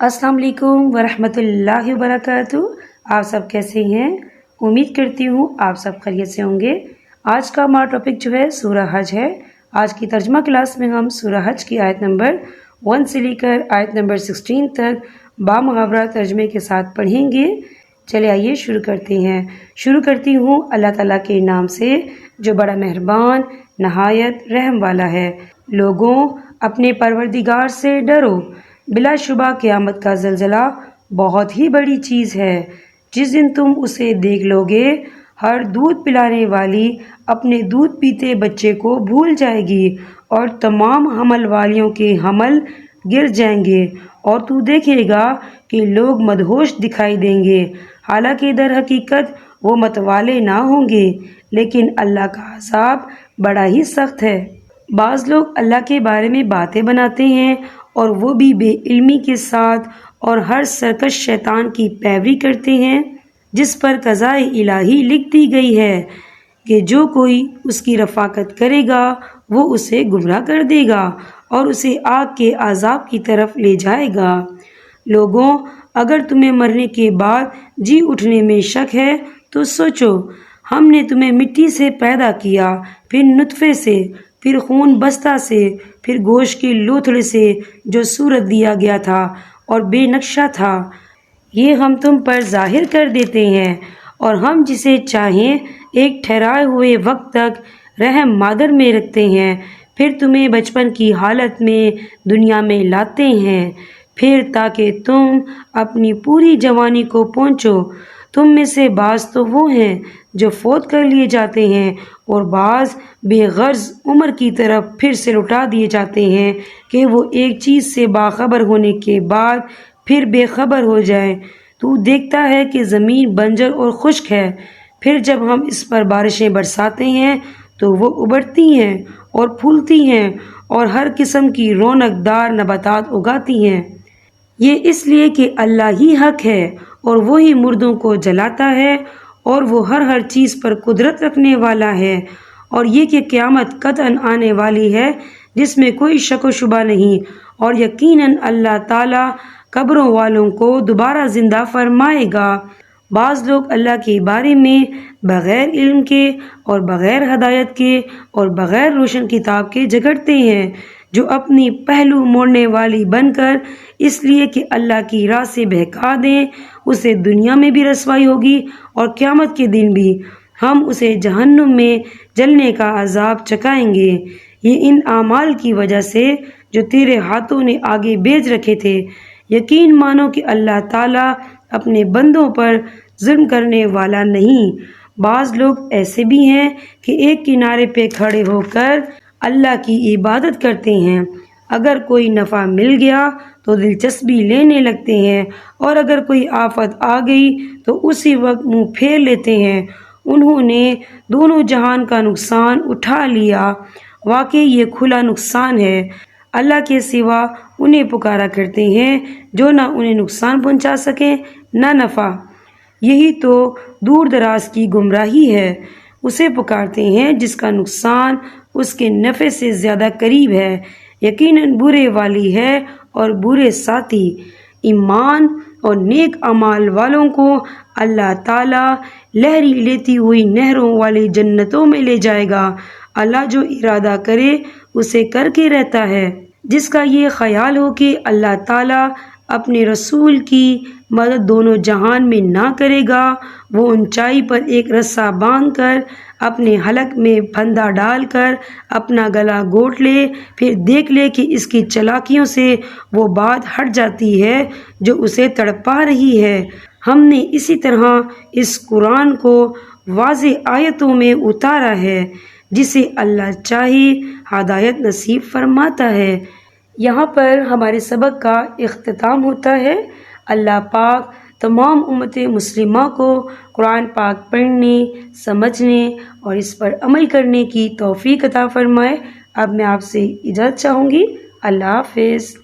السلام علیکم ورحمۃ اللہ وبرکاتہ۔ آپ سب کیسے ہیں؟ امید کرتی ہوں آپ سب خیریت سے ہوں گے۔ آج کا ہمارا ٹاپک جو ہے سورہ حج ہے۔ آج کی ترجمہ کلاس میں ہم سورہ حج کی آیت نمبر 1 سے لے کر آیت نمبر 16 تک بامحاورہ ترجمے کے ساتھ پڑھیں گے۔ چلے آئیے شروع کرتے ہیں۔ شروع کرتی ہوں اللہ تعالیٰ کے نام سے جو بڑا مہربان نہایت رحم والا ہے۔ لوگوں اپنے پروردگار سے ڈرو، بلا شبہ قیامت کا زلزلہ بہت ہی بڑی چیز ہے۔ جس دن تم اسے دیکھ لو گے، ہر دودھ پلانے والی اپنے دودھ پیتے بچے کو بھول جائے گی اور تمام حمل والیوں کے حمل گر جائیں گے، اور تو دیکھے گا کہ لوگ مدہوش دکھائی دیں گے، حالانکہ در حقیقت وہ متوالے نہ ہوں گے، لیکن اللہ کا عذاب بڑا ہی سخت ہے۔ بعض لوگ اللہ کے بارے میں باتیں بناتے ہیں اور وہ بھی بے علمی کے ساتھ، اور ہر سرکش شیطان کی پیروی کرتے ہیں، جس پر قضائے الہی لکھ دی گئی ہے کہ جو کوئی اس کی رفاقت کرے گا وہ اسے گمراہ کر دے گا اور اسے آگ کے عذاب کی طرف لے جائے گا۔ لوگوں اگر تمہیں مرنے کے بعد جی اٹھنے میں شک ہے تو سوچو، ہم نے تمہیں مٹی سے پیدا کیا، پھر نطفے سے، پھر خون بستہ سے، پھر گوشت کی لوتھڑ سے جو صورت دیا گیا تھا اور بے نقشہ تھا، یہ ہم تم پر ظاہر کر دیتے ہیں، اور ہم جسے چاہیں ایک ٹھہرائے ہوئے وقت تک رحم مادر میں رکھتے ہیں، پھر تمہیں بچپن کی حالت میں دنیا میں لاتے ہیں، پھر تاکہ تم اپنی پوری جوانی کو پہنچو۔ تم میں سے بعض تو وہ ہیں جو فوت کر لیے جاتے ہیں، اور بعض بے غرض عمر کی طرف پھر سے لوٹا دیے جاتے ہیں کہ وہ ایک چیز سے باخبر ہونے کے بعد پھر بے خبر ہو جائیں۔ تو دیکھتا ہے کہ زمین بنجر اور خشک ہے، پھر جب ہم اس پر بارشیں برساتے ہیں تو وہ ابھرتی ہیں اور پھولتی ہیں اور ہر قسم کی رونق دار نباتات اگاتی ہیں۔ یہ اس لیے کہ اللہ ہی حق ہے، اور وہی مردوں کو جلاتا ہے، اور وہ ہر چیز پر قدرت رکھنے والا ہے، اور یہ کہ قیامت قطعاً آنے والی ہے جس میں کوئی شک و شبہ نہیں، اور یقیناً اللہ تعالیٰ قبروں والوں کو دوبارہ زندہ فرمائے گا۔ بعض لوگ اللہ کے بارے میں بغیر علم کے اور بغیر ہدایت کے اور بغیر روشن کتاب کے جھگڑتے ہیں، جو اپنی پہلو موڑنے والی بن کر اس لیے کہ اللہ کی راہ سے بہکا دیں، اسے دنیا میں بھی رسوائی ہوگی اور قیامت کے دن بھی ہم اسے جہنم میں جلنے کا عذاب چکھائیں گے۔ یہ ان اعمال کی وجہ سے جو تیرے ہاتھوں نے آگے بھیج رکھے تھے۔ یقین مانو کہ اللہ تعالیٰ اپنے بندوں پر ظلم کرنے والا نہیں۔ بعض لوگ ایسے بھی ہیں کہ ایک کنارے پہ کھڑے ہو کر اللہ کی عبادت کرتے ہیں، اگر کوئی نفع مل گیا تو دلچسپی لینے لگتے ہیں، اور اگر کوئی آفت آ گئی تو اسی وقت منہ پھیر لیتے ہیں۔ انہوں نے دونوں جہان کا نقصان اٹھا لیا۔ واقعی یہ کھلا نقصان ہے۔ اللہ کے سوا انہیں پکارا کرتے ہیں جو نہ انہیں نقصان پہنچا سکیں نہ نفع۔ یہی تو دور دراز کی گمراہی ہے۔ اسے پکارتے ہیں جس کا نقصان اس کے نفع سے زیادہ قریب ہے۔ یقیناً برے والی ہے اور برے ساتھی۔ ایمان اور نیک اعمال والوں کو اللہ تعالیٰ لہری لیتی ہوئی نہروں والی جنتوں میں لے جائے گا۔ اللہ جو ارادہ کرے اسے کر کے رہتا ہے۔ جس کا یہ خیال ہو کہ اللہ تعالیٰ اپنے رسول کی مدد دونوں جہان میں نہ کرے گا، وہ اونچائی پر ایک رسا باندھ کر اپنے حلق میں پھندا ڈال کر اپنا گلا گھونٹ لے، پھر دیکھ لے کہ اس کی چالاکیوں سے وہ بات ہٹ جاتی ہے جو اسے تڑپا رہی ہے۔ ہم نے اسی طرح اس قرآن کو واضح آیتوں میں اتارا ہے، جسے اللہ چاہے ہدایت نصیب فرماتا ہے۔ یہاں پر ہمارے سبق کا اختتام ہوتا ہے۔ اللہ پاک تمام امت مسلمہ کو قرآن پاک پڑھنے، سمجھنے اور اس پر عمل کرنے کی توفیق عطا فرمائے۔ اب میں آپ سے اجازت چاہوں گی۔ اللہ حافظ۔